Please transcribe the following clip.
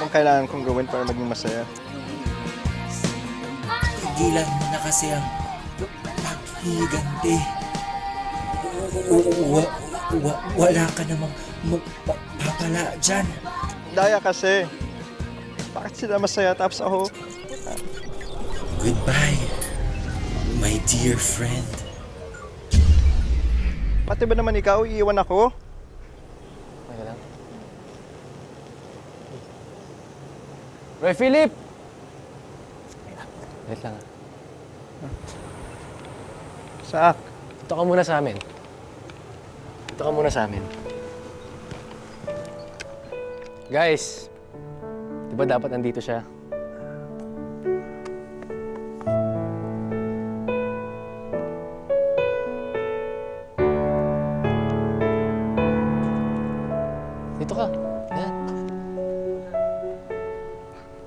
ang kailangan kong gawin para maging masaya. Tigilan mo na kasi ang paghihiganti. Wala ka namang magpapala dyan. Daya kasi. Bakit sila masaya tapos ako? Goodbye, my dear friend. Pati ba naman ikaw, iiwan ako? Okay lang. Roy Philip! Wait lang. Sak. Dito ka muna sa amin. Dito ka muna sa amin. Guys, di ba dapat nandito siya?